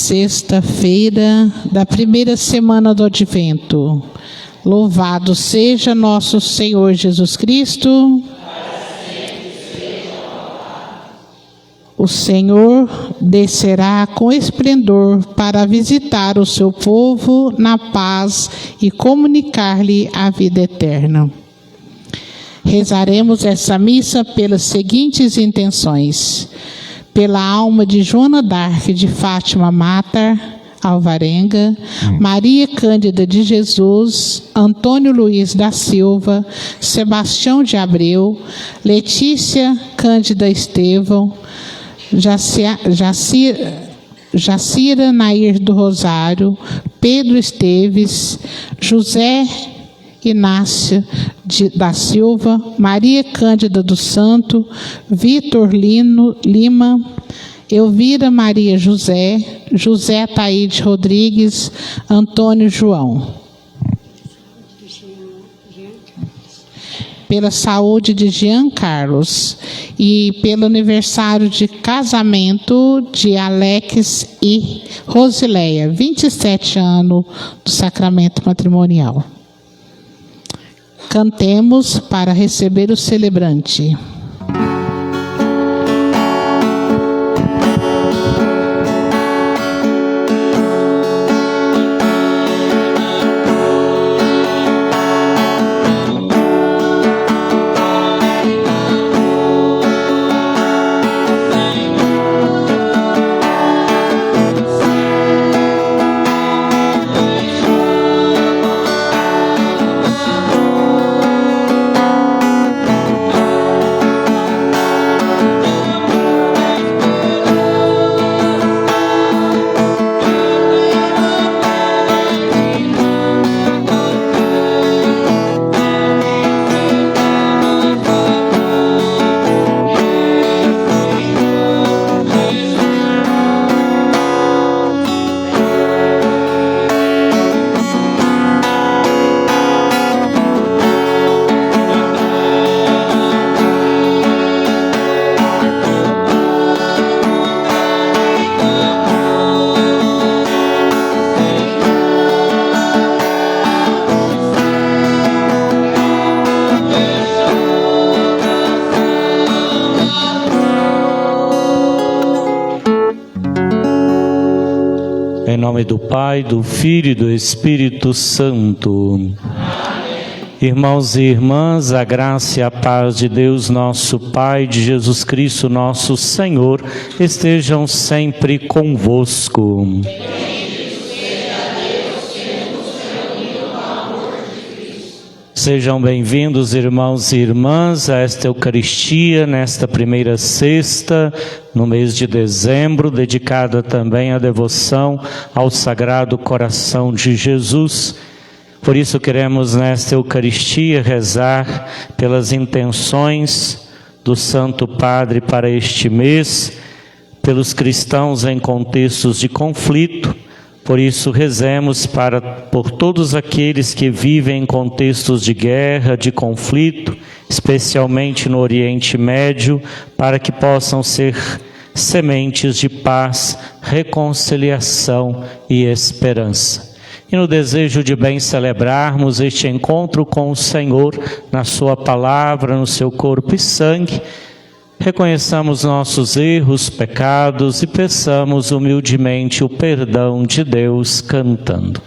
sexta-feira da primeira semana do Advento. Louvado seja nosso Senhor Jesus Cristo. O Senhor descerá com esplendor para visitar o seu povo na paz e comunicar-lhe a vida eterna. Rezaremos essa missa pelas seguintes intenções: pela alma de Joana d'Arc de Fátima Matar, Alvarenga, Maria Cândida de Jesus, Antônio Luiz da Silva, Sebastião de Abreu, Letícia Cândida Estevão, Jacira Nair do Rosário, Pedro Esteves, José Inácio da Silva, Maria Cândida do Santo, Vitor Lima, Elvira Maria José, José Taíde Rodrigues, Antônio João. Pela saúde de Jean Carlos e pelo aniversário de casamento de Alex e Rosileia, 27 anos do sacramento matrimonial. Cantemos para receber o celebrante. Em nome do Pai, do Filho e do Espírito Santo. Amém. Irmãos e irmãs, a graça e a paz de Deus, nosso Pai, de Jesus Cristo, nosso Senhor, estejam sempre convosco. Sejam bem-vindos, irmãos e irmãs, a esta Eucaristia, nesta primeira sexta, no mês de dezembro, dedicada também à devoção ao Sagrado Coração de Jesus. Por isso queremos, nesta Eucaristia, rezar pelas intenções do Santo Padre para este mês, pelos cristãos em contextos de conflito. Por isso, rezemos por todos aqueles que vivem em contextos de guerra, de conflito, especialmente no Oriente Médio, para que possam ser sementes de paz, reconciliação e esperança. E no desejo de bem celebrarmos este encontro com o Senhor, na sua palavra, no seu corpo e sangue, reconheçamos nossos erros, pecados e peçamos humildemente o perdão de Deus cantando.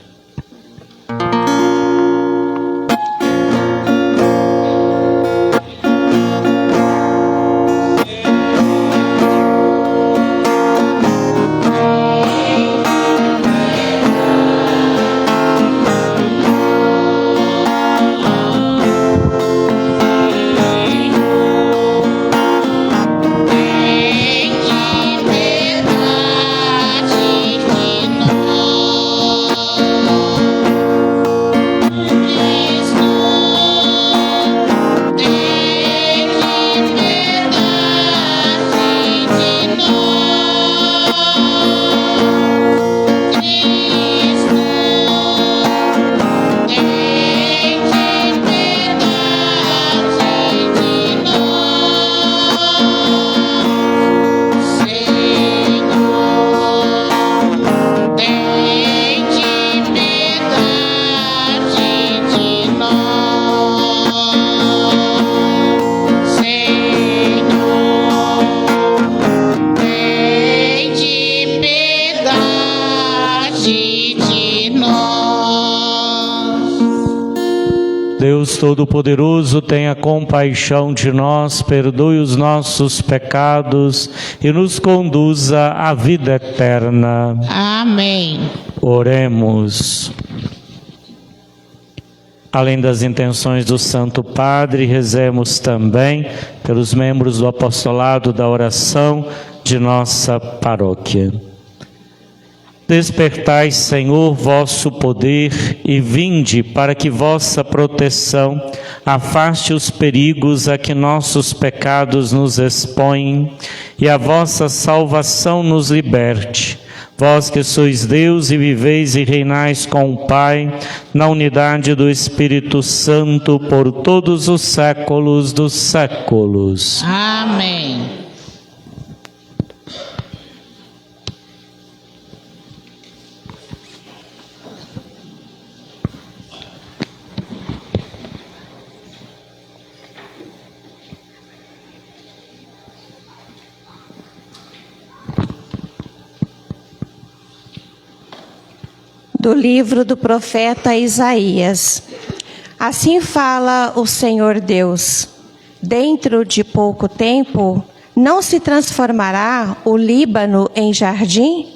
Deus Todo-Poderoso, tenha compaixão de nós, perdoe os nossos pecados e nos conduza à vida eterna. Amém. Oremos. Além das intenções do Santo Padre, rezemos também pelos membros do apostolado da oração de nossa paróquia. Despertai, Senhor, vosso poder e vinde para que vossa proteção afaste os perigos a que nossos pecados nos expõem e a vossa salvação nos liberte. Vós que sois Deus e viveis e reinais com o Pai, na unidade do Espírito Santo, por todos os séculos dos séculos. Amém. Do livro do profeta Isaías. Assim fala o Senhor Deus: dentro de pouco tempo, não se transformará o Líbano em jardim?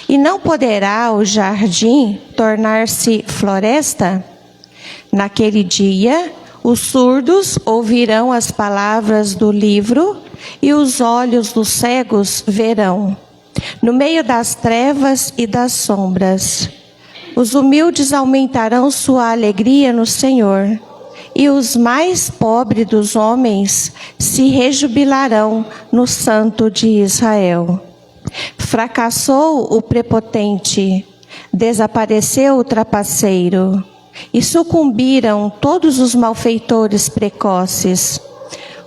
E não poderá o jardim tornar-se floresta? Naquele dia, os surdos ouvirão as palavras do livro e os olhos dos cegos verão. No meio das trevas e das sombras, os humildes aumentarão sua alegria no Senhor, e os mais pobres dos homens se rejubilarão no Santo de Israel. Fracassou o prepotente, desapareceu o trapaceiro, e sucumbiram todos os malfeitores precoces,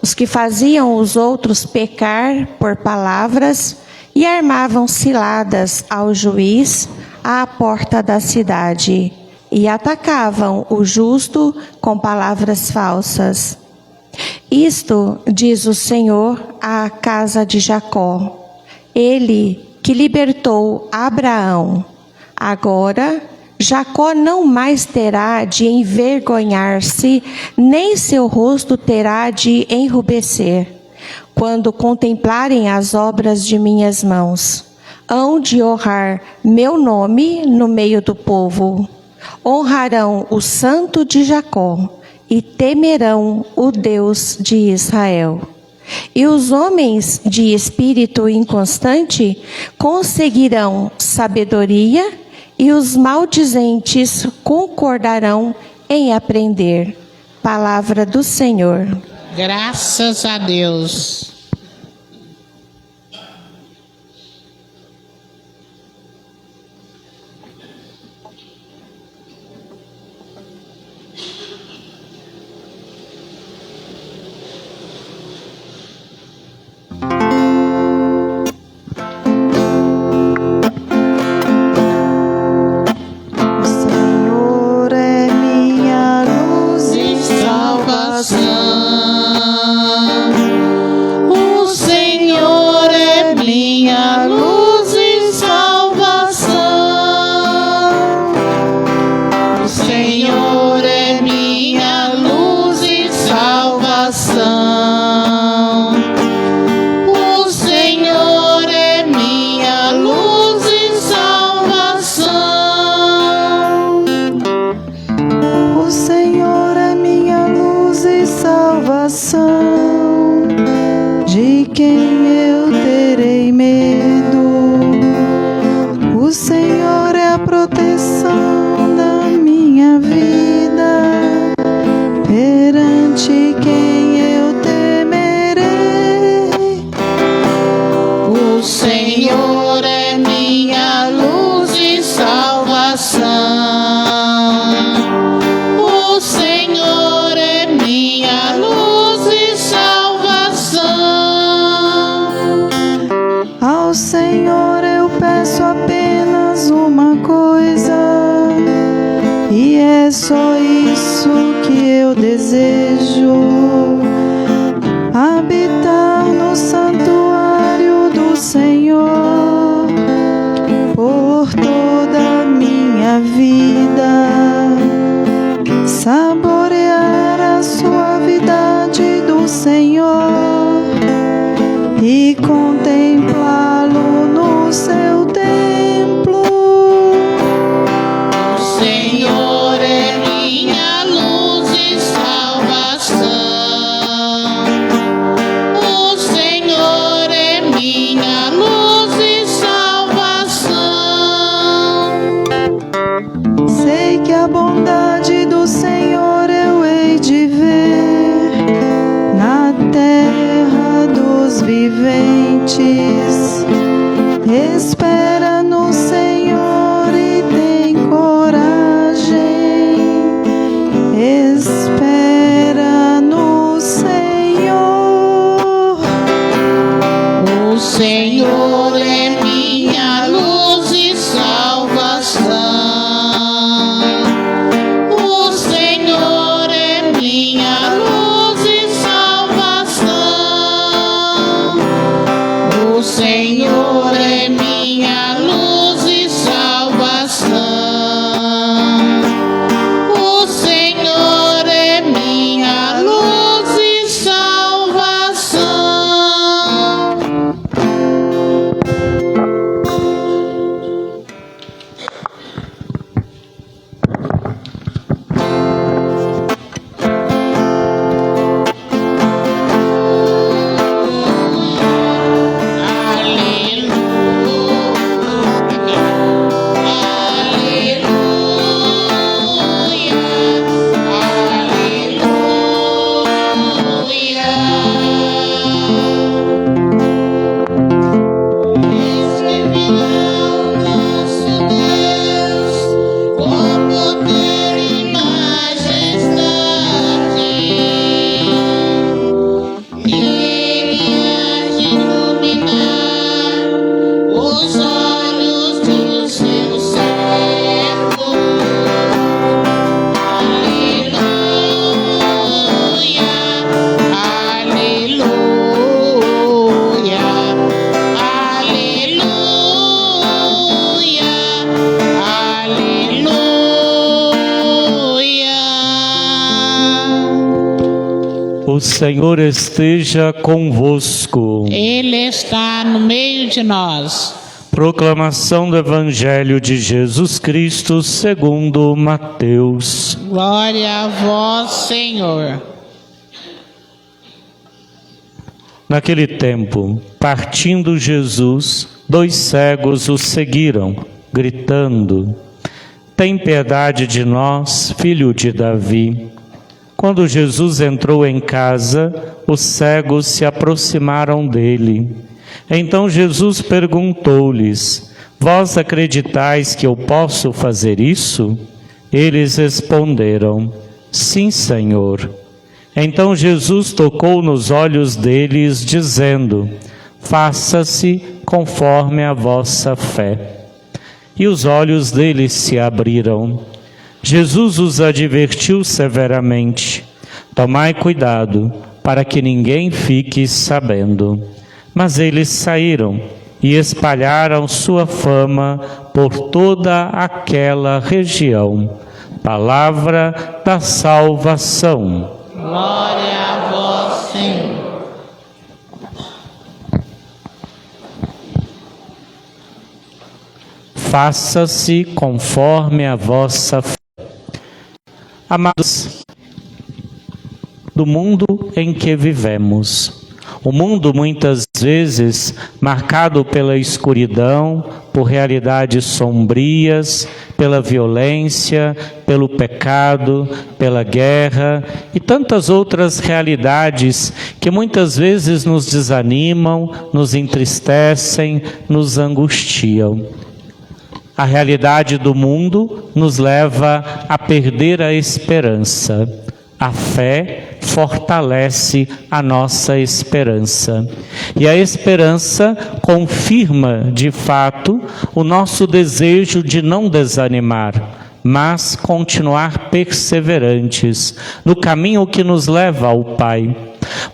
os que faziam os outros pecar por palavras e armavam ciladas ao juiz à porta da cidade, e atacavam o justo com palavras falsas. Isto diz o Senhor à casa de Jacó, ele que libertou Abraão. Agora, Jacó não mais terá de envergonhar-se, nem seu rosto terá de enrubescer, quando contemplarem as obras de minhas mãos. Hão de honrar meu nome no meio do povo. Honrarão o Santo de Jacó e temerão o Deus de Israel. E os homens de espírito inconstante conseguirão sabedoria, e os maldizentes concordarão em aprender. Palavra do Senhor. Graças a Deus. Só isso que eu desejo, habitar no santuário do Senhor por toda a minha vida, saborear Espera no Senhor e tem coragem. Espera no Senhor. O Senhor é minha luz e salvação. O Senhor é minha luz e salvação. O Senhor é minha luz e salvação. O Senhor é minha luz e salvação. O Senhor esteja convosco. Ele está no meio de nós. Proclamação do Evangelho de Jesus Cristo segundo Mateus. Glória a vós, Senhor. Naquele tempo, partindo Jesus, 2 cegos o seguiram, gritando: Tem piedade de nós, filho de Davi. Quando Jesus entrou em casa, os cegos se aproximaram dele. Então Jesus perguntou-lhes: Vós acreditais que eu posso fazer isso? Eles responderam: Sim, Senhor. Então Jesus tocou nos olhos deles, dizendo: Faça-se conforme a vossa fé. E os olhos deles se abriram. Jesus os advertiu severamente: Tomai cuidado, para que ninguém fique sabendo. Mas eles saíram e espalharam sua fama por toda aquela região. Palavra da salvação. Glória a vós, Senhor. Faça-se conforme a vossa fé. Amados, do mundo em que vivemos, o mundo muitas vezes marcado pela escuridão, por realidades sombrias, pela violência, pelo pecado, pela guerra e tantas outras realidades que muitas vezes nos desanimam, nos entristecem, nos angustiam. A realidade do mundo nos leva a perder a esperança. A fé fortalece a nossa esperança. E a esperança confirma, de fato, o nosso desejo de não desanimar, mas continuar perseverantes no caminho que nos leva ao Pai.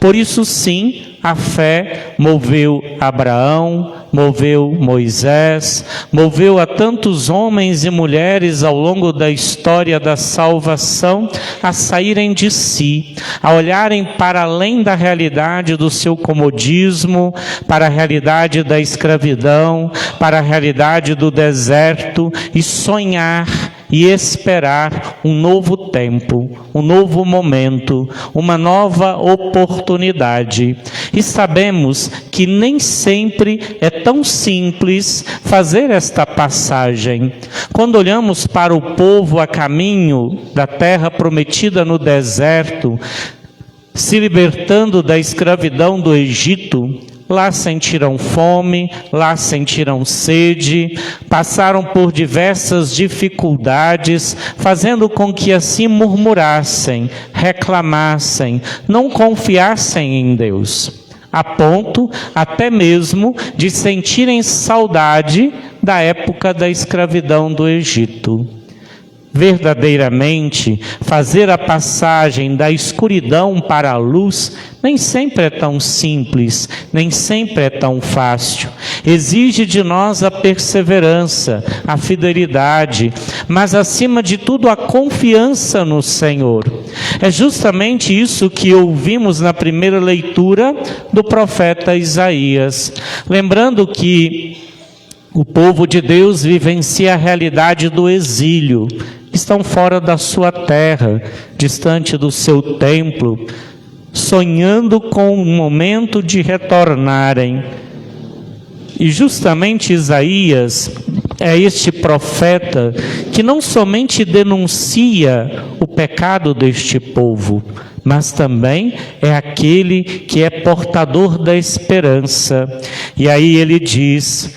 Por isso, sim, a fé moveu Abraão, moveu Moisés, moveu a tantos homens e mulheres ao longo da história da salvação a saírem de si, a olharem para além da realidade do seu comodismo, para a realidade da escravidão, para a realidade do deserto e sonhar e esperar um novo tempo, um novo momento, uma nova oportunidade. E sabemos que nem sempre é tão simples fazer esta passagem. Quando olhamos para o povo a caminho da terra prometida no deserto, se libertando da escravidão do Egito, lá sentiram fome, lá sentiram sede, passaram por diversas dificuldades, fazendo com que assim murmurassem, reclamassem, não confiassem em Deus, a ponto até mesmo de sentirem saudade da época da escravidão do Egito. Verdadeiramente, fazer a passagem da escuridão para a luz nem sempre é tão simples, nem sempre é tão fácil. Exige de nós a perseverança, a fidelidade, mas acima de tudo a confiança no Senhor. É justamente isso que ouvimos na primeira leitura do profeta Isaías. Lembrando que o povo de Deus vivencia a realidade do exílio. Estão fora da sua terra, distante do seu templo, sonhando com o momento de retornarem. E justamente Isaías é este profeta que não somente denuncia o pecado deste povo, mas também é aquele que é portador da esperança. E aí ele diz,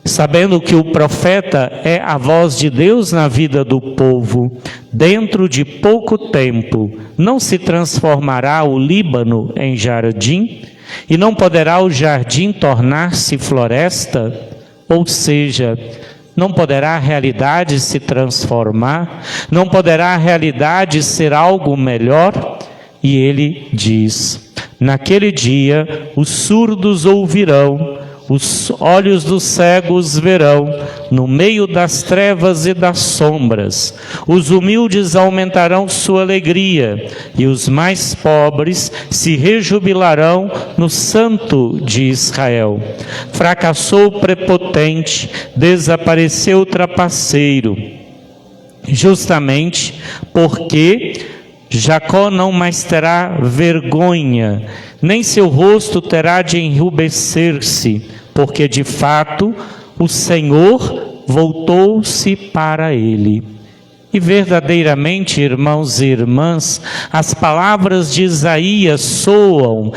sabendo que o profeta é a voz de Deus na vida do povo, dentro de pouco tempo não se transformará o Líbano em jardim, e não poderá o jardim tornar-se floresta? Ou seja, não poderá a realidade se transformar? Não poderá a realidade ser algo melhor? E ele diz, naquele dia os surdos ouvirão, os olhos dos cegos verão, no meio das trevas e das sombras. Os humildes aumentarão sua alegria, e os mais pobres se rejubilarão no Santo de Israel. Fracassou o prepotente, desapareceu o trapaceiro, justamente porque Jacó não mais terá vergonha, nem seu rosto terá de enrubescer-se, porque de fato o Senhor voltou-se para ele. E verdadeiramente, irmãos e irmãs, as palavras de Isaías soam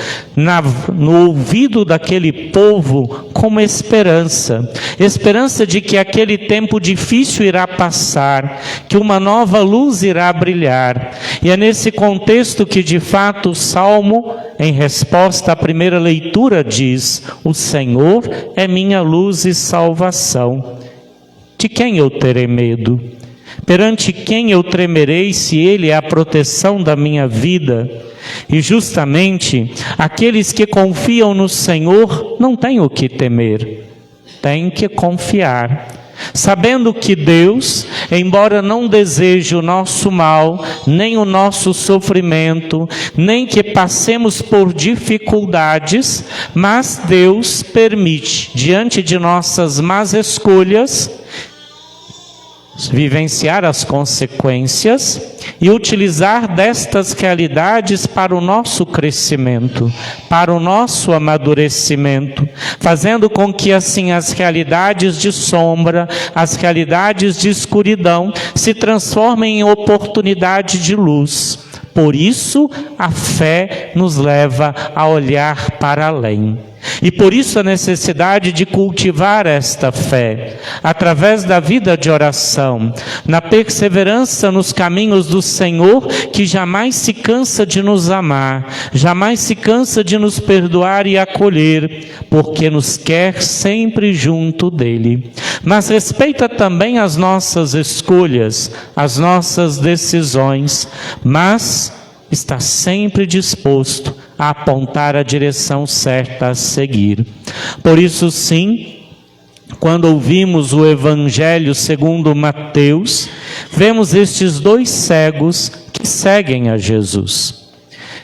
no ouvido daquele povo como esperança. Esperança de que aquele tempo difícil irá passar, que uma nova luz irá brilhar. E é nesse contexto que de fato o Salmo, em resposta à primeira leitura, diz: o Senhor é minha luz e salvação. De quem eu terei medo? Perante quem eu tremerei, se Ele é a proteção da minha vida? E justamente aqueles que confiam no Senhor não têm o que temer, têm que confiar, sabendo que Deus, embora não deseje o nosso mal, nem o nosso sofrimento, nem que passemos por dificuldades, mas Deus permite, diante de nossas más escolhas, vivenciar as consequências e utilizar destas realidades para o nosso crescimento, para o nosso amadurecimento, fazendo com que assim as realidades de sombra, as realidades de escuridão se transformem em oportunidade de luz. Por isso a fé nos leva a olhar para além. E por isso a necessidade de cultivar esta fé, através da vida de oração, na perseverança nos caminhos do Senhor, que jamais se cansa de nos amar, jamais se cansa de nos perdoar e acolher, porque nos quer sempre junto dEle. Mas respeita também as nossas escolhas, as nossas decisões, mas está sempre disposto a apontar a direção certa a seguir. Por isso, sim, quando ouvimos o Evangelho segundo Mateus, vemos estes dois cegos que seguem a Jesus.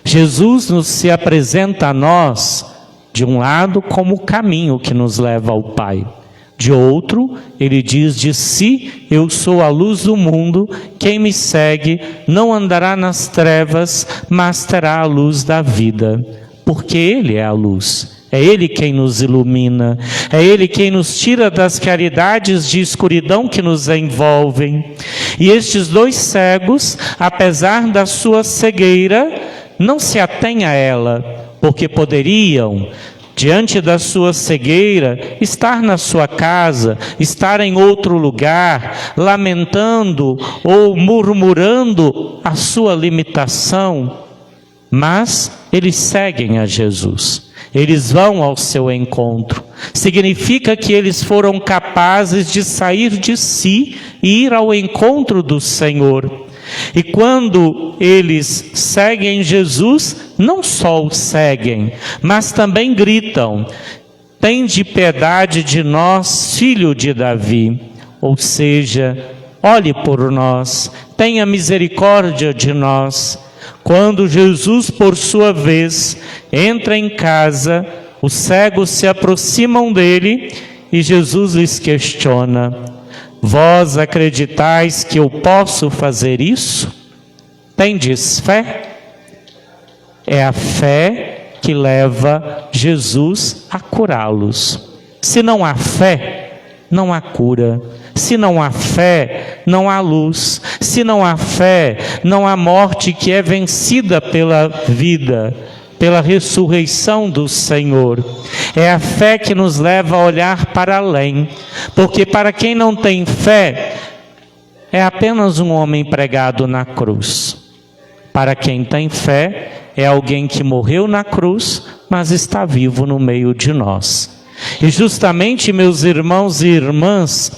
Jesus nos se apresenta a nós, de um lado, como o caminho que nos leva ao Pai. De outro, ele diz de si: eu sou a luz do mundo, quem me segue não andará nas trevas, mas terá a luz da vida. Porque ele é a luz, é ele quem nos ilumina, é ele quem nos tira das realidades de escuridão que nos envolvem. E estes dois cegos, apesar da sua cegueira, não se atêm a ela, porque poderiam, diante da sua cegueira, estar na sua casa, estar em outro lugar, lamentando ou murmurando a sua limitação, mas eles seguem a Jesus. Eles vão ao seu encontro. Significa que eles foram capazes de sair de si e ir ao encontro do Senhor. E quando eles seguem Jesus, não só o seguem, mas também gritam: tende piedade de nós, filho de Davi. Ou seja, olhe por nós, tenha misericórdia de nós. Quando Jesus, por sua vez, entra em casa, os cegos se aproximam dele e Jesus lhes questiona: vós acreditais que eu posso fazer isso? Tendes fé? É a fé que leva Jesus a curá-los. Se não há fé, não há cura. Se não há fé, não há luz. Se não há fé, não há morte que é vencida pela vida, pela ressurreição do Senhor. É a fé que nos leva a olhar para além, porque para quem não tem fé, é apenas um homem pregado na cruz. Para quem tem fé, é alguém que morreu na cruz, mas está vivo no meio de nós. E justamente, meus irmãos e irmãs,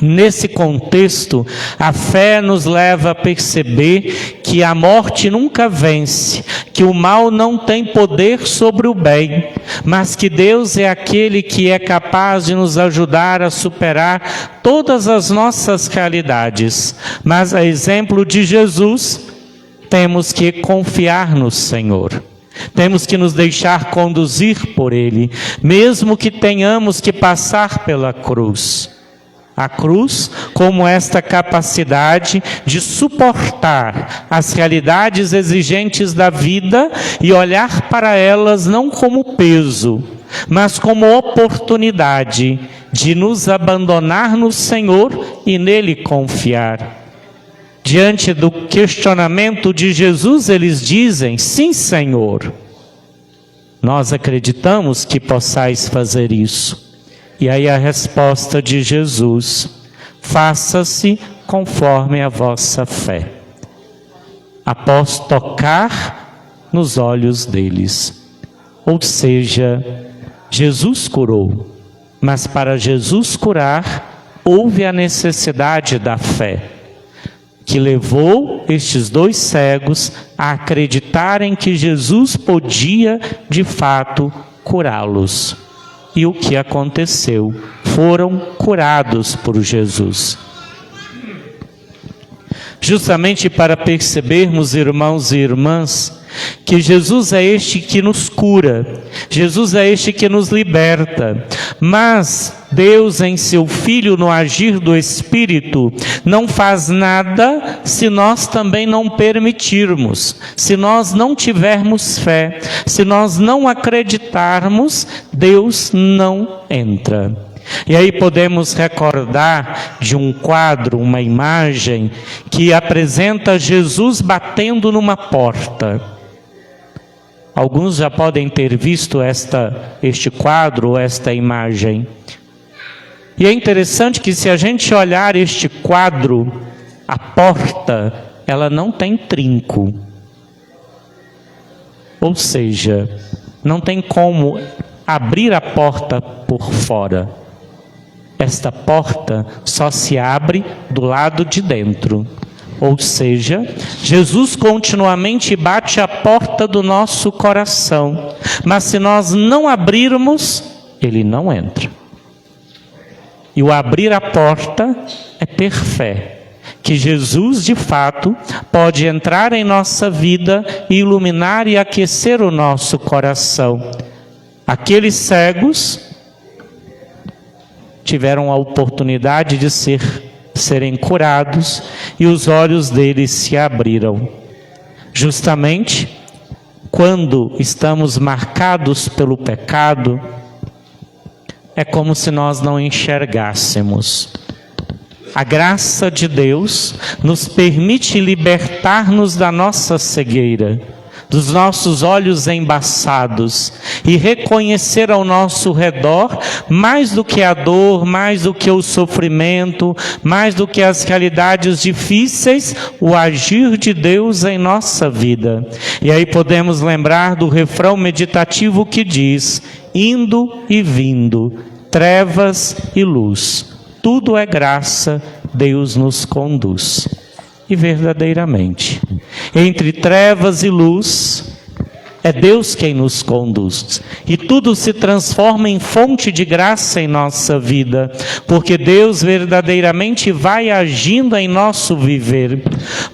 nesse contexto, a fé nos leva a perceber que a morte nunca vence, que o mal não tem poder sobre o bem, mas que Deus é aquele que é capaz de nos ajudar a superar todas as nossas realidades. Mas a exemplo de Jesus, temos que confiar no Senhor. Temos que nos deixar conduzir por Ele, mesmo que tenhamos que passar pela cruz. A cruz como esta capacidade de suportar as realidades exigentes da vida e olhar para elas não como peso, mas como oportunidade de nos abandonar no Senhor e nele confiar. Diante do questionamento de Jesus, eles dizem: sim, Senhor, nós acreditamos que possais fazer isso. E aí a resposta de Jesus: faça-se conforme a vossa fé. Após tocar nos olhos deles. Ou seja, Jesus curou, mas para Jesus curar, houve a necessidade da fé, que levou estes dois cegos a acreditarem que Jesus podia, de fato, curá-los. E o que aconteceu? Foram curados por Jesus. Justamente para percebermos, irmãos e irmãs, que Jesus é este que nos cura, Jesus é este que nos liberta, mas Deus em seu Filho, no agir do Espírito, não faz nada se nós também não permitirmos, se nós não tivermos fé, se nós não acreditarmos, Deus não entra. E aí podemos recordar de um quadro, uma imagem, que apresenta Jesus batendo numa porta. Alguns já podem ter visto este quadro ou esta imagem. E é interessante que, se a gente olhar este quadro, a porta, ela não tem trinco. Ou seja, não tem como abrir a porta por fora. Esta porta só se abre do lado de dentro. Ou seja, Jesus continuamente bate a porta do nosso coração. Mas se nós não abrirmos, Ele não entra. E o abrir a porta é ter fé, que Jesus de fato pode entrar em nossa vida e iluminar e aquecer o nosso coração. Aqueles cegos tiveram a oportunidade de serem curados e os olhos deles se abriram. Justamente quando estamos marcados pelo pecado, é como se nós não enxergássemos. A graça de Deus nos permite libertar-nos da nossa cegueira. dos nossos olhos embaçados e reconhecer ao nosso redor, mais do que a dor, mais do que o sofrimento, mais do que as realidades difíceis, o agir de Deus em nossa vida. E aí podemos lembrar do refrão meditativo que diz: indo e vindo, trevas e luz, tudo é graça, Deus nos conduz. E verdadeiramente, entre trevas e luz, é Deus quem nos conduz. E tudo se transforma em fonte de graça em nossa vida, porque Deus verdadeiramente vai agindo em nosso viver.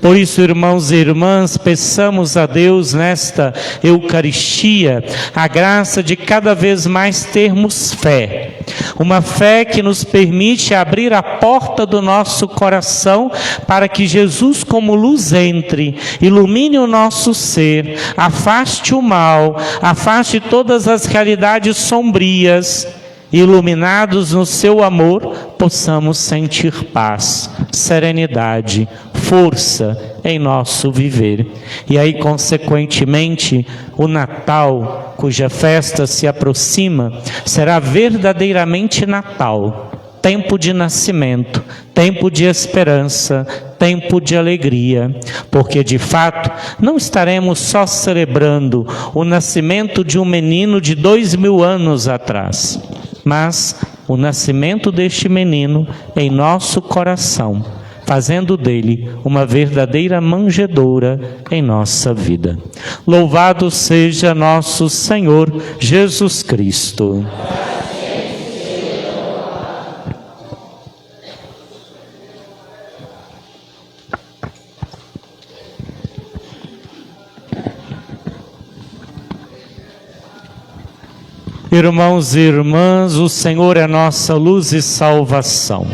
Por isso, irmãos e irmãs, peçamos a Deus nesta Eucaristia a graça de cada vez mais termos fé. Uma fé que nos permite abrir a porta do nosso coração para que Jesus como luz entre, ilumine o nosso ser, afaste o mal, afaste todas as realidades sombrias. Iluminados no seu amor, possamos sentir paz, serenidade, força em nosso viver. E aí, consequentemente, o Natal, cuja festa se aproxima, será verdadeiramente Natal, tempo de nascimento, tempo de esperança, tempo de alegria, porque de fato não estaremos só celebrando o nascimento de um menino de 2000 anos atrás, mas o nascimento deste menino em nosso coração, fazendo dele uma verdadeira manjedoura em nossa vida. Louvado seja nosso Senhor Jesus Cristo. Irmãos e irmãs, o Senhor é nossa luz e salvação.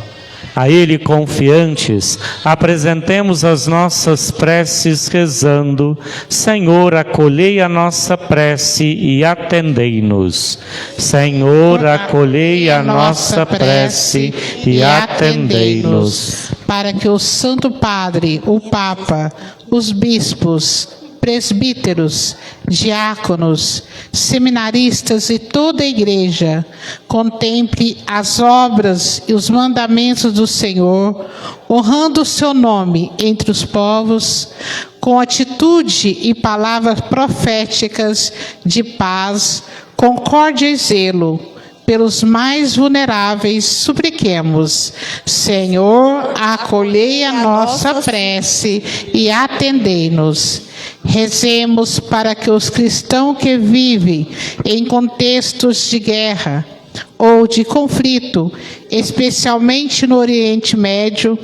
A Ele confiantes, apresentemos as nossas preces rezando: Senhor, acolhei a nossa prece e atendei-nos. Senhor, acolhei a nossa prece e atendei-nos. Para que o Santo Padre, o Papa, os bispos, presbíteros, diáconos, seminaristas e toda a igreja contemple as obras e os mandamentos do Senhor, honrando o seu nome entre os povos, com atitude e palavras proféticas de paz, concórdia e zelo. Pelos mais vulneráveis, supliquemos: Senhor, acolhei a nossa prece e atendei-nos. Rezemos para que os cristãos que vivem em contextos de guerra ou de conflito, especialmente no Oriente Médio,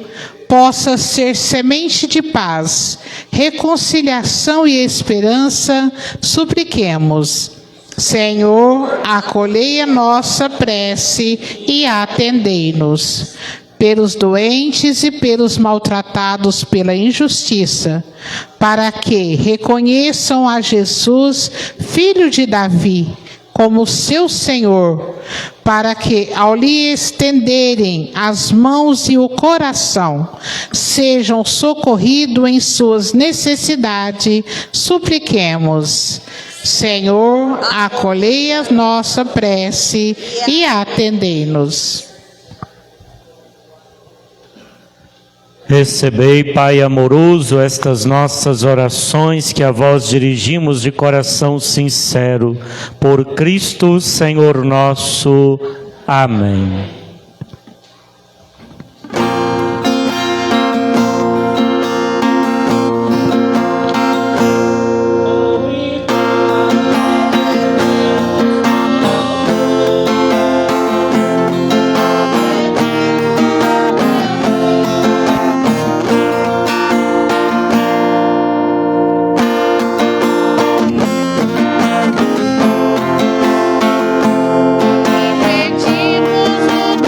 possa ser semente de paz, reconciliação e esperança. Supliquemos: Senhor, acolhei a nossa prece e atendei-nos. Pelos doentes e pelos maltratados pela injustiça, para que reconheçam a Jesus, filho de Davi, como seu Senhor, para que, ao lhe estenderem as mãos e o coração, sejam socorridos em suas necessidades. Supliquemos: Senhor, acolhei a nossa prece e atendei-nos. Recebei, Pai amoroso, estas nossas orações que a vós dirigimos de coração sincero. Por Cristo, Senhor nosso. Amém. Pedimos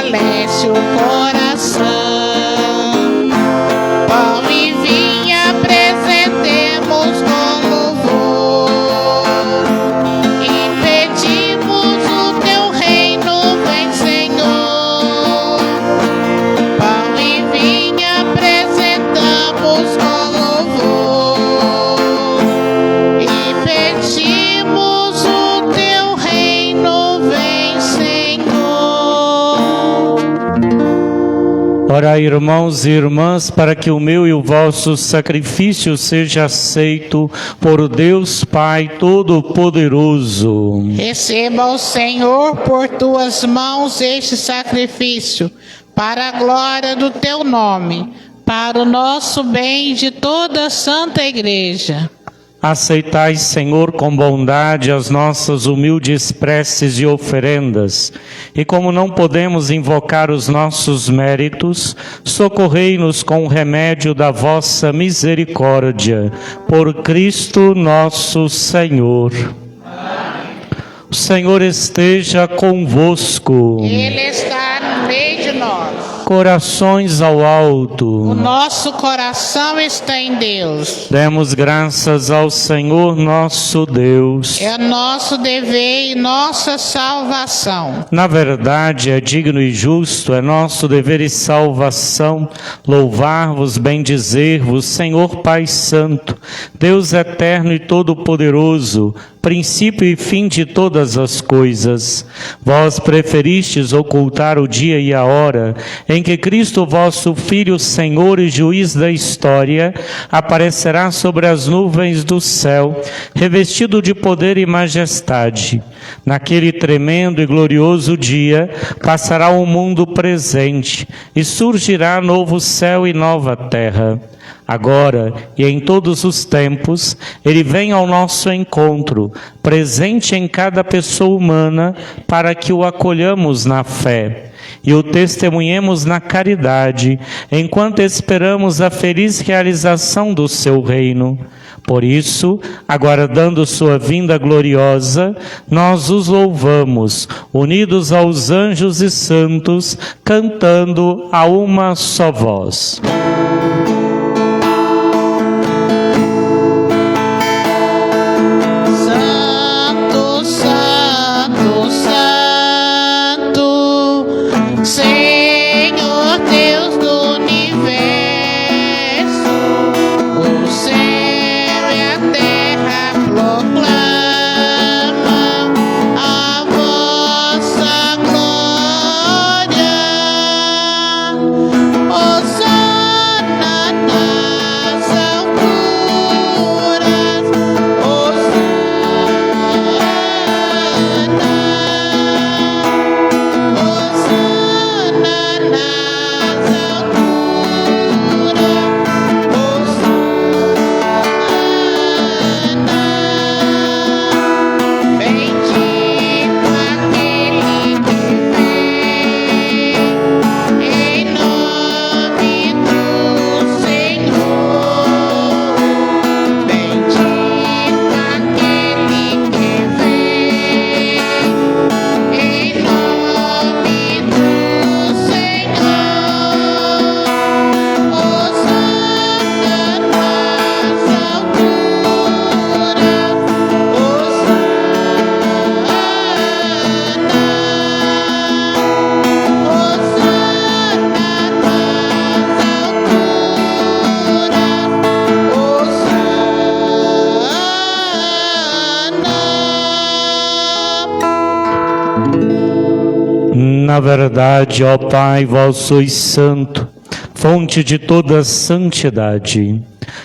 fortalece o coração. Pão e vinho apresentemos com louvor e pedimos o teu reino, vem Senhor. Pão e vinho apresentamos com louvor e pedimos o teu reino, vem Senhor. Ora, irmãos e irmãs, para que o meu e o vosso sacrifício seja aceito por Deus Pai Todo-Poderoso. Receba o Senhor por tuas mãos este sacrifício, para a glória do teu nome, para o nosso bem e de toda a Santa Igreja. Aceitai, Senhor, com bondade as nossas humildes preces e oferendas, e como não podemos invocar os nossos méritos, socorrei-nos com o remédio da vossa misericórdia, por Cristo nosso Senhor. O Senhor esteja convosco. Ele está no meio de nós. Corações ao alto. O nosso coração está em Deus. Demos graças ao Senhor nosso Deus. É nosso dever e nossa salvação. Na verdade, é digno e justo, é nosso dever e salvação louvar-vos, bendizer-vos, Senhor Pai Santo, Deus eterno e todo-poderoso, princípio e fim de todas as coisas. Vós preferistes ocultar o dia e a hora em que Cristo, vosso Filho, Senhor e Juiz da história, aparecerá sobre as nuvens do céu, revestido de poder e majestade. Naquele tremendo e glorioso dia, passará o mundo presente e surgirá novo céu e nova terra. Agora e em todos os tempos, Ele vem ao nosso encontro, presente em cada pessoa humana, para que o acolhamos na fé e o testemunhemos na caridade, enquanto esperamos a feliz realização do seu reino. Por isso, aguardando sua vinda gloriosa, nós os louvamos, unidos aos anjos e santos, cantando a uma só voz. Santo, Santo, Santo, Senhor Deus do universo, o céu e a terra proclamam a vossa glória. Hosana nas alturas, bendito aquele que vem em nome do Senhor. Bendito aquele que vem em nome do Senhor. Hosana nas alturas, Na verdade, ó Pai, vós sois santo, fonte de toda santidade.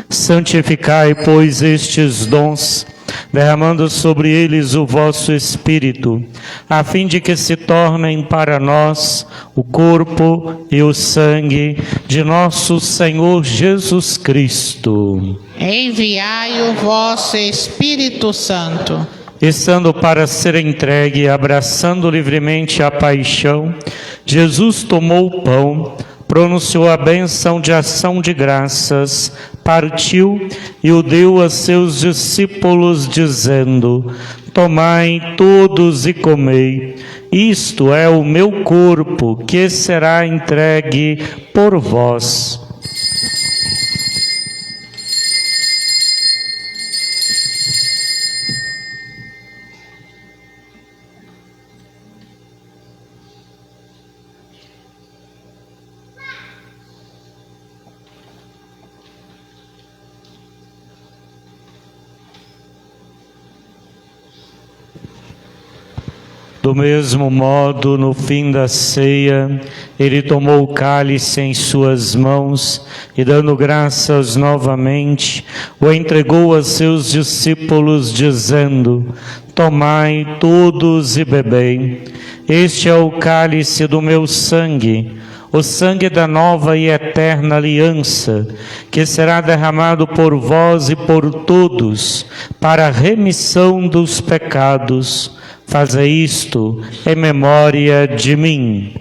Santificai, pois, estes dons, derramando sobre eles o vosso Espírito, a fim de que se tornem para nós o corpo e o sangue de nosso Senhor Jesus Cristo. enviai o vosso Espírito Santo. Estando para ser entregue e abraçando livremente a paixão, Jesus tomou o pão, pronunciou a bênção de ação de graças, partiu e o deu a seus discípulos, dizendo: Tomai todos e comei, Isto é o meu corpo, que será entregue por vós. Do mesmo modo, no fim da ceia, ele tomou o cálice em suas mãos e, dando graças novamente, o entregou a seus discípulos, dizendo: tomai todos e bebei. Este é o cálice do meu sangue, o sangue da nova e eterna aliança, que será derramado por vós e por todos, para a remissão dos pecados. Fazei isto em memória de mim.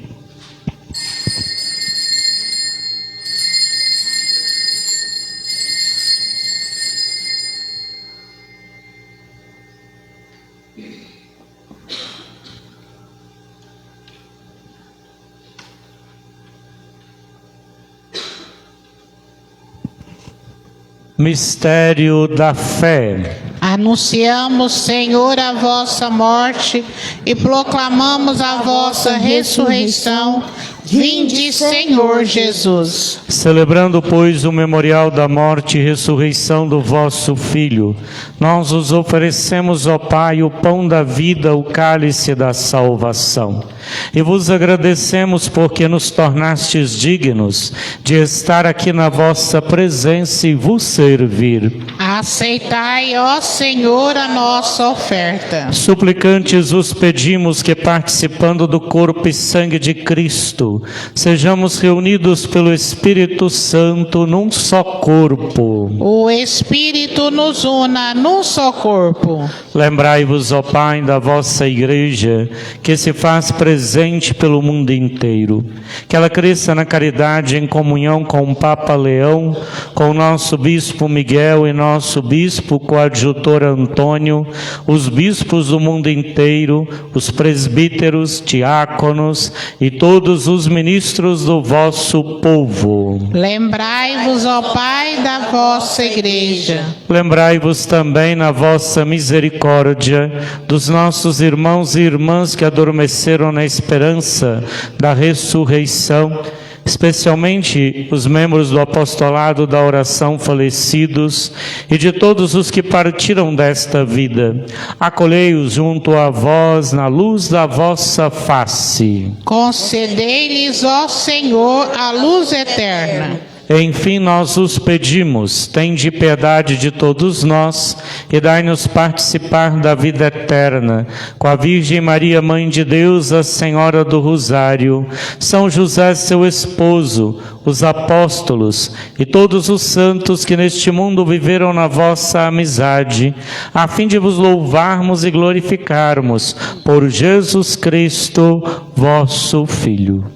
Mistério da fé. Anunciamos, Senhor, a vossa morte e proclamamos a vossa ressurreição. Vinde, Senhor Jesus. Celebrando, pois, o memorial da morte e ressurreição do vosso Filho, nós os oferecemos, ó Pai, o pão da vida, o cálice da salvação. E vos agradecemos porque nos tornastes dignos de estar aqui na vossa presença e vos servir. Aceitai, ó Senhor, a nossa oferta. Suplicantes vos pedimos que, participando do corpo e sangue de Cristo, sejamos reunidos pelo Espírito Santo num só corpo. O Espírito nos una num só corpo. Lembrai-vos, ó Pai, da vossa Igreja, que se faz presente pelo mundo inteiro. Que ela cresça na caridade, em comunhão com o Papa Leão, com o nosso Bispo Miguel e nosso Bispo coadjutor Antônio, os bispos do mundo inteiro, os presbíteros, diáconos e todos os ministros do vosso povo. Lembrai-vos, ó Pai, da vossa Igreja. Lembrai-vos também, na vossa misericórdia, dos nossos irmãos e irmãs que adormeceram na esperança da ressurreição, especialmente os membros do apostolado da oração falecidos e de todos os que partiram desta vida. Acolhei-os junto a vós na luz da vossa face. Concedei-lhes, ó Senhor, a luz eterna. Enfim, nós os pedimos, tende piedade de todos nós e dai-nos participar da vida eterna, com a Virgem Maria, Mãe de Deus, a Senhora do Rosário, São José, seu esposo, os apóstolos e todos os santos que neste mundo viveram na vossa amizade, a fim de vos louvarmos e glorificarmos por Jesus Cristo, vosso Filho.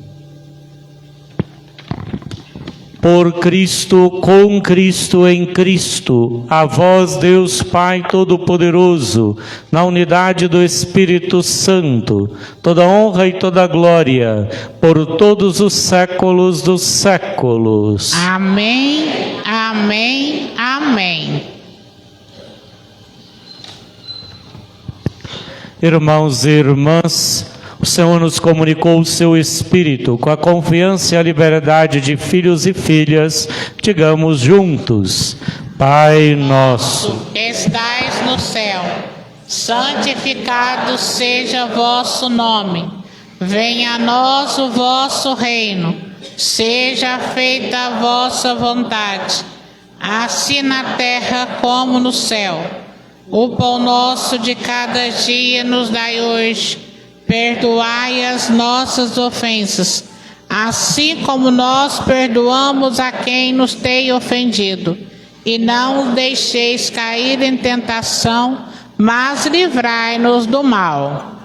Por Cristo, com Cristo, em Cristo, a vós, Deus Pai Todo-Poderoso, na unidade do Espírito Santo, toda honra e toda glória, por todos os séculos dos séculos. Amém, amém, amém. Irmãos e irmãs, o Senhor nos comunicou o seu Espírito, com a confiança e a liberdade de filhos e filhas. Digamos juntos: Pai nosso, que estais no céu, santificado seja vosso nome. Venha a nós o vosso reino. Seja feita a vossa vontade, assim na terra como no céu. O pão nosso de cada dia nos dai hoje. Perdoai as nossas ofensas, assim como nós perdoamos a quem nos tem ofendido. E não os deixeis cair em tentação, mas livrai-nos do mal.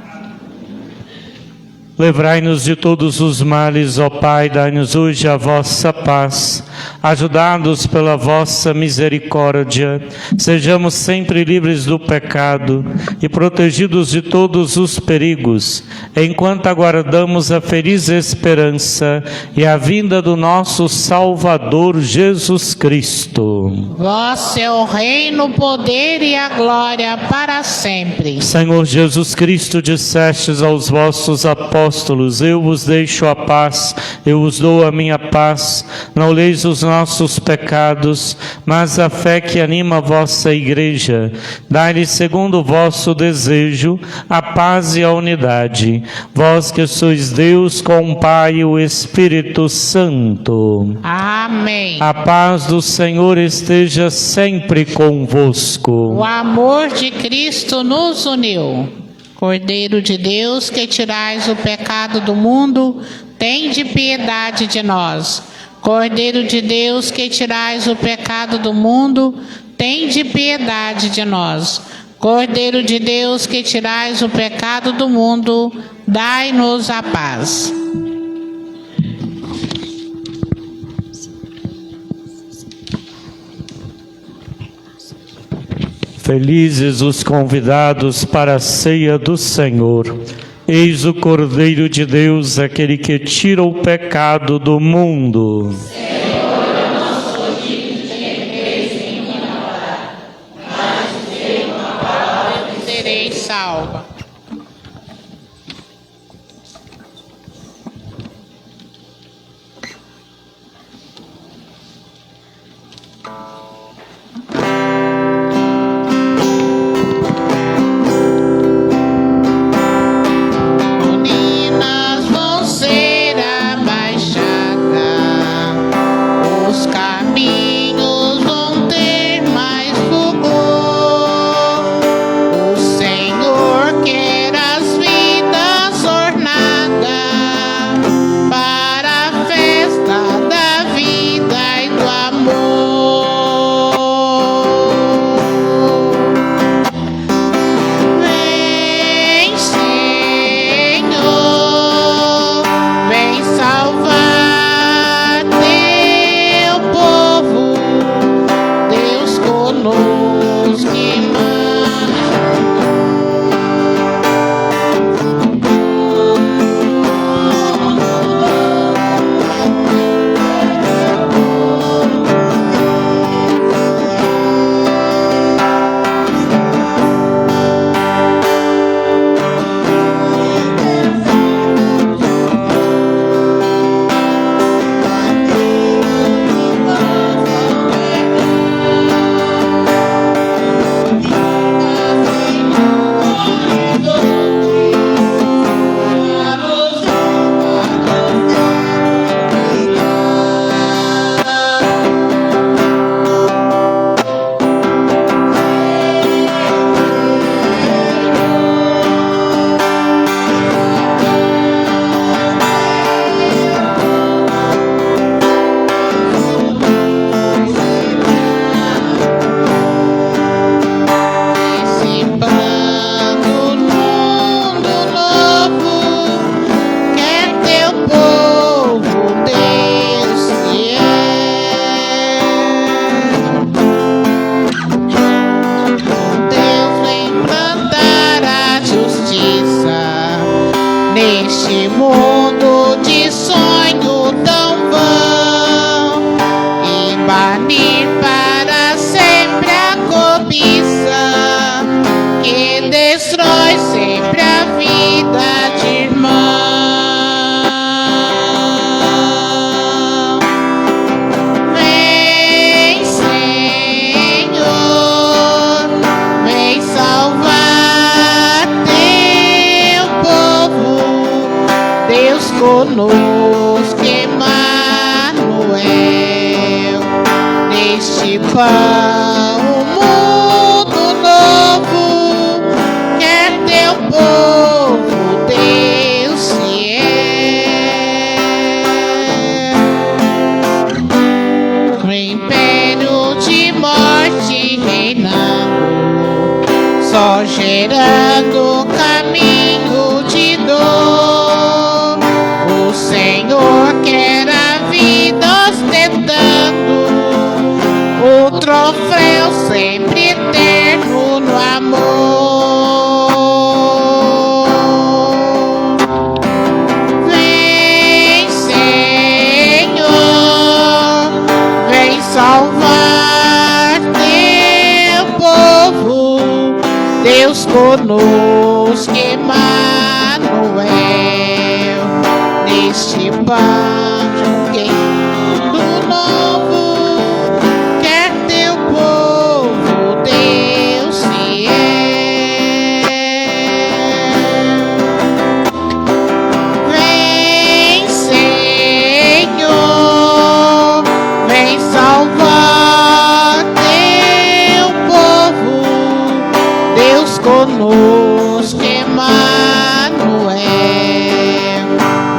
livrai-nos de todos os males, ó Pai, dai-nos hoje a vossa paz. ajudados pela vossa misericórdia, sejamos sempre livres do pecado e protegidos de todos os perigos, enquanto aguardamos a feliz esperança e a vinda do nosso Salvador Jesus Cristo. Vosso é o reino, o poder e a glória para sempre. Senhor Jesus Cristo, dissestes aos vossos apóstolos: eu vos deixo a paz, eu vos dou a minha paz. Não olheis os nossos pecados, mas a fé que anima a vossa igreja. Dai-lhe, segundo o vosso desejo, a paz e a unidade. Vós que sois Deus com o Pai e o Espírito Santo. Amém. A paz do Senhor esteja sempre convosco. O amor de Cristo nos uniu. Cordeiro de Deus, que tirais o pecado do mundo, tende piedade de nós. Cordeiro de Deus, que tirais o pecado do mundo, tende piedade de nós. Cordeiro de Deus, que tirais o pecado do mundo, dai-nos a paz. Felizes os convidados para a ceia do Senhor. Eis o Cordeiro de Deus, aquele que tira o pecado do mundo. Senhor, eu não sou digno de entreis em minha morada, mas dizei uma palavra e serei salva. Neste mundo de sonho tão vão, e banir para sempre a cobiça que destrói sempre a vida de irmão. Vem, Senhor, vem salvar teu povo, Deus conosco, Emmanuel. Neste pão, um mundo novo, quer teu povo, Deus se é. O império de morte reinando, só gerando caminho de dor. O Senhor quer a vida ostentando sempre eterno no amor. Vem, Senhor, vem salvar teu povo, Deus conosco, Emmanuel, neste pão do novo, quer teu povo, Deus se é. Vem, Senhor, vem salvar teu povo, Deus conosco, Emmanuel,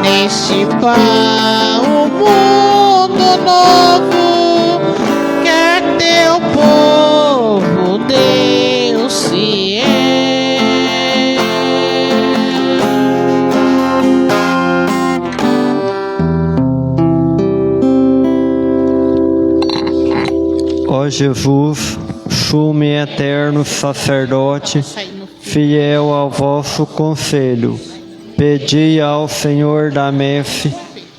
neste pão o mundo novo, quer teu povo, Deus se é. Ó Jesus, sumo e eterno sacerdote, fiel ao vosso conselho, pedi ao Senhor da messe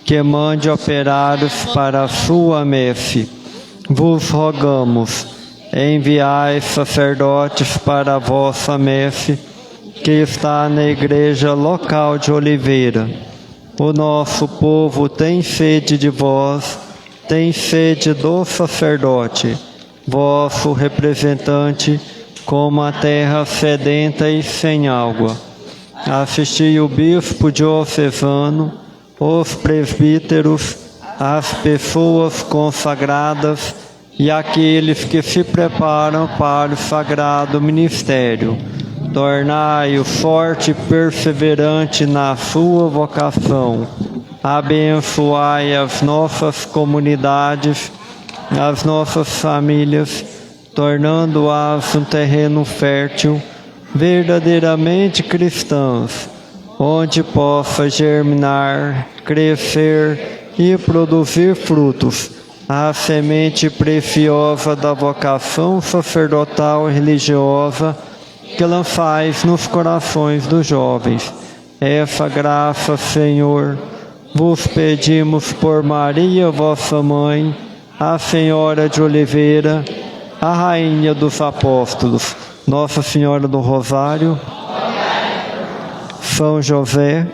que mande operários para a sua messe. Vos rogamos, enviai sacerdotes para a vossa messe, que está na igreja local de Oliveira. O nosso povo tem sede de vós, tem sede do sacerdote, vosso representante, como a terra sedenta e sem água. Assisti o bispo diocesano, os presbíteros, as pessoas consagradas e aqueles que se preparam para o sagrado ministério. Tornai-o forte e perseverante na sua vocação. Abençoai as nossas comunidades, as nossas famílias, tornando-as um terreno fértil, verdadeiramente cristãs, onde possa germinar, crescer e produzir frutos, a semente preciosa da vocação sacerdotal e religiosa que lançais nos corações dos jovens. Essa graça, Senhor, vos pedimos por Maria, vossa mãe, a Senhora de Oliveira, a Rainha dos Apóstolos, Nossa Senhora do Rosário, São José,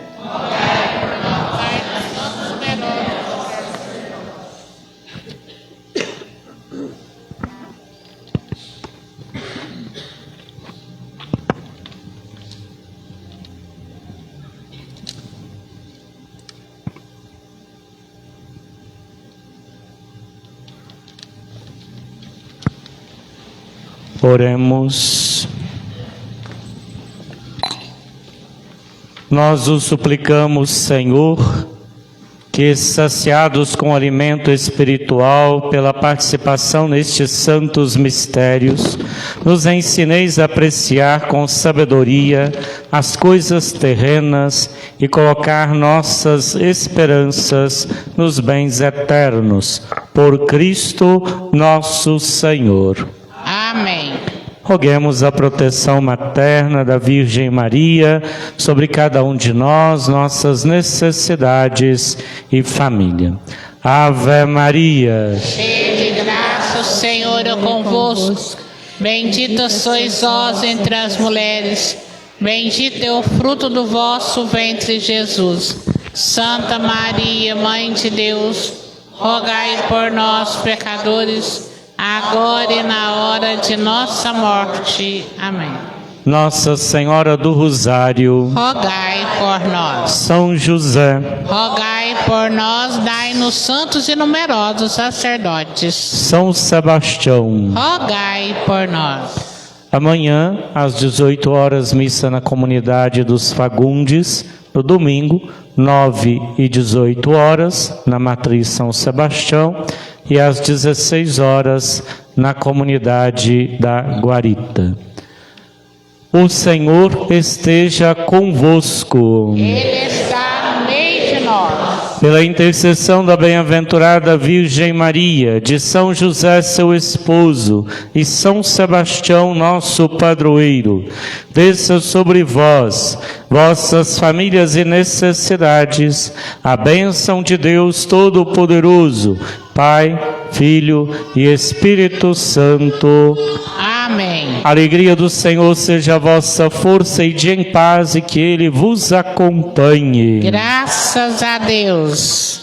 Oremos. Nós o suplicamos, Senhor, que, saciados com alimento espiritual pela participação nestes santos mistérios, nos ensineis a apreciar com sabedoria as coisas terrenas e colocar nossas esperanças nos bens eternos. Por Cristo nosso Senhor. Amém. Roguemos a proteção materna da Virgem Maria sobre cada um de nós, nossas necessidades e família. Ave Maria, Cheia de graça, o Senhor é convosco. Bendita sois vós entre as mulheres. Bendito é o fruto do vosso ventre, Jesus. Santa Maria, Mãe de Deus, rogai por nós, pecadores, agora e na hora de nossa morte. Amém. Nossa Senhora do Rosário, Rogai por nós. São José, Rogai por nós, dai-nos santos e numerosos sacerdotes. São Sebastião. Rogai por nós. Amanhã, às 18 horas, missa na comunidade dos Fagundes. No domingo, 9 e 18 horas, na Matriz São Sebastião. E às 16 horas, na comunidade da Guarita. O Senhor esteja convosco. Ele está no meio de nós. Pela intercessão da bem-aventurada Virgem Maria, de São José, seu esposo, e São Sebastião, nosso padroeiro, desça sobre vós, vossas famílias e necessidades, a bênção de Deus Todo-Poderoso, Pai, Filho e Espírito Santo. Amém. A alegria do Senhor seja a vossa força, e de em paz, e que Ele vos acompanhe. Graças a Deus.